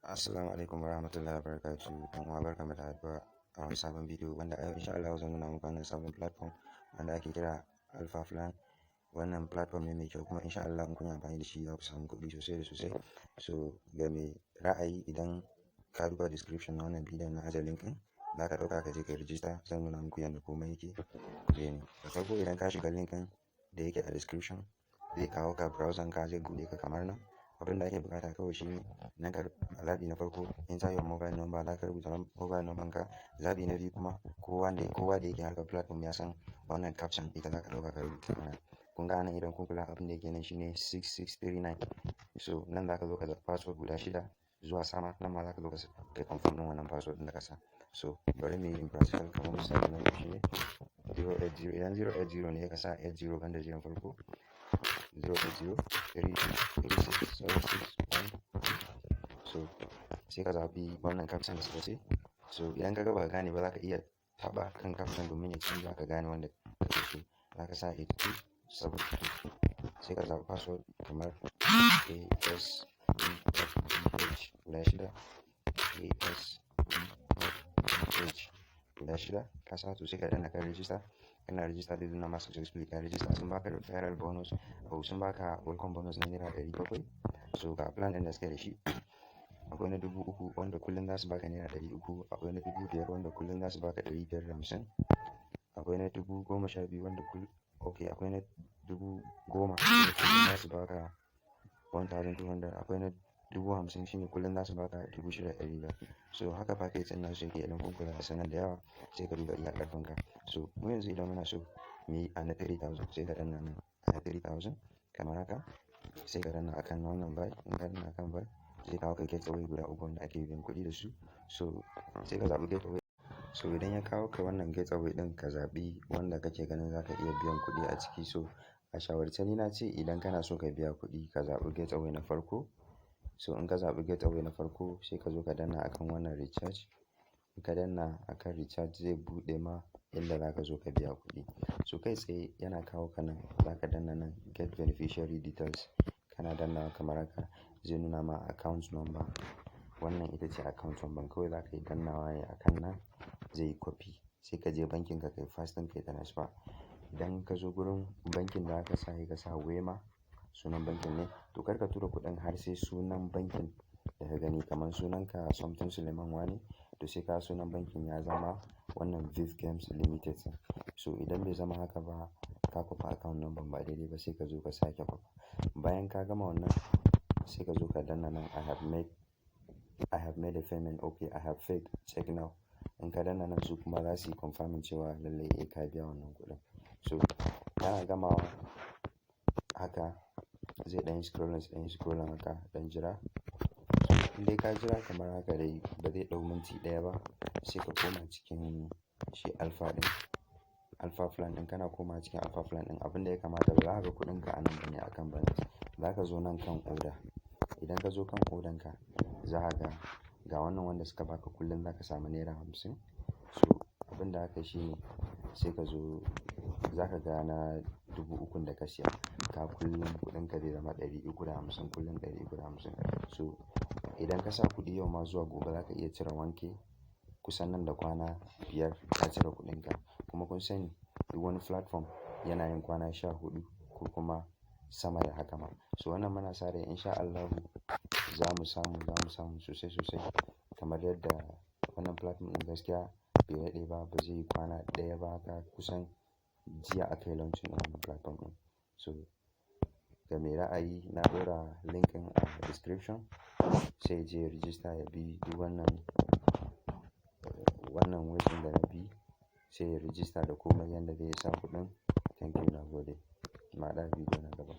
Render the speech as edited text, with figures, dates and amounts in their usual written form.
Assalamu alaikum warahmatullahi wabarakatuh. Dan uwa barkamu da haɗuwa a wani sabon bidiyo wanda a yau insha Allah zan nuna muku wannan sabon platform wanda ake kira Alpha Flan. Wannan platform ne mai kyau kuma insha Allah in kun yi amfani da shi za ku samu kuɗi sosai da sosai. So ga mai ra'ayi idan ka duba description na wannan bidiyon na ajiye link ɗin za ka ɗauka ka je ka register. Zan nuna muku yadda komai yake. Da farko idan ka shiga link ɗin da yake a description zai kawo ka browser ka zai buɗe ka kamar nan. Abin da ake bukata kawai shine nan ka zaɓi na farko enter your mobile number, za ka rubuta mobile number ka. Zaɓi na biyu kuma kowa da yake harkar platform ya san wannan caption ita za ka ɗauka ka rubuta mana. Kun ga nan idan kun kula abin da yake nan shine 6639. So nan za ka zo ka zaɓi password guda 6 zuwa sama, nan ma za ka zo ka confirm ɗin wannan password ɗin da ka sa. So bari mu yi in practical kamar misali na shine 080. Idan 080 ne ka sa 80 banda jiran farko 080 36 76 so sai ka zaɓi wannan caption da suka ce. So idan ka ga ba gane ba za ka iya taɓa kan caption domin ya canza ka gane wanda kake so. Za ka sa 82 72 sai ka zaɓi password kamar ASDH guda 6 ASDH guda 6 ka sa to sai ka danna kan register. Kana register zai nuna maka successfully ka register. Sun baka referral bonus ko sun baka welcome bonus na naira 700. So ga plan ɗin da suke da shi akwai na 3000 wanda kullum za su baka naira 300. Akwai na 5000 wanda kullum za su baka 550. Akwai na 10000 wanda akwai na 10000 wanda kullum za su baka 1200. Akwai na 50,000 shine kullum za su baka 6500. So haka package ɗin nasu yake. Idan kun kula da sanar da yawa sai ka duba iya ƙarfinka. So mu yanzu idan muna so mu yi a na 3000 sai ka danna nan a na 3000 kamar haka sai ka danna akan wannan buy. In ka danna akan buy zai kawo ka getaway guda 3 wanda ake biyan kuɗi da su. So sai ka zaɓi getaway. So idan ya kawo ka wannan getaway ɗin ka zaɓi wanda kake ganin za ka iya biyan kuɗi a ciki. So a shawarce ni na ce idan kana so ka biya kuɗi ka zaɓi getaway na farko. So in ka zaɓi getaway na farko sai ka zo ka danna akan wannan recharge. In ka danna akan recharge zai buɗe ma inda za ka zo ka biya kuɗi. So kai tsaye yana kawo ka nan za ka danna nan get beneficiary details. Kana dannawa kamar haka zai nuna ma account number. Wannan ita ce account number kawai za ka yi dannawa ne akan nan zai yi copy. Sai ka je bankin ka kai fasting kai transfer. Idan ka zo gurin bankin da aka sa ka sa Wema sunan bankin ne. To kar ka tura kuɗin har sai sunan bankin da ka gani kamar sunanka something Suleiman Wane. To sai ka sunan bankin ya zama wannan Viv Games Limited. So idan bai zama haka ba ka kwafa account number ba daidai ba sai ka zo ka sake kwafa. Bayan ka gama wannan sai ka zo ka danna nan I have made a payment. Okay, I have paid. Check now. In ka danna nan su kuma za su yi confirming cewa lallai ka biya wannan kuɗin. So kana gamawa haka zai ɗan yi scrolling haka ɗan jira. In dai ka jira kamar haka dai ba zai ɗau minti ɗaya ba sai ka koma cikin shi Alpha Flan ɗin. Kana koma cikin Alpha Flan ɗin abin da ya kamata ba za ka ga kuɗinka a nan bane akan balance. Za ka zo nan kan order. Idan ka zo kan order ka za ka ga wannan wanda suka baka kullum za ka samu naira 50. So abin da aka shi ne sai ka zo za ka ga na 3000 da ka siya ka kullum kuɗinka zai zama 350 kullum 350. So idan ka sa kuɗi yau ma zuwa gobe za ka iya cire wanke kusan nan da kwana 5 ka cire kuɗinka. Kuma kun sani duk wani platform yana yin kwana 14 ko kuma sama da haka ma. So wannan muna sa rai insha Allahu za mu samu sosai kamar yadda wannan platform ɗin gaskiya bai daɗe ba zai yi kwana ɗaya ba haka kusan jiya aka yi launching wannan platform ɗin. So ga mai ra'ayi na ɗora link ɗin a description sai je register ya bi duk wannan wajen da na bi sai ya register da komai yanda zai sa kuɗin. Thank you, na gode. Ma haɗa bidiyo na gaba.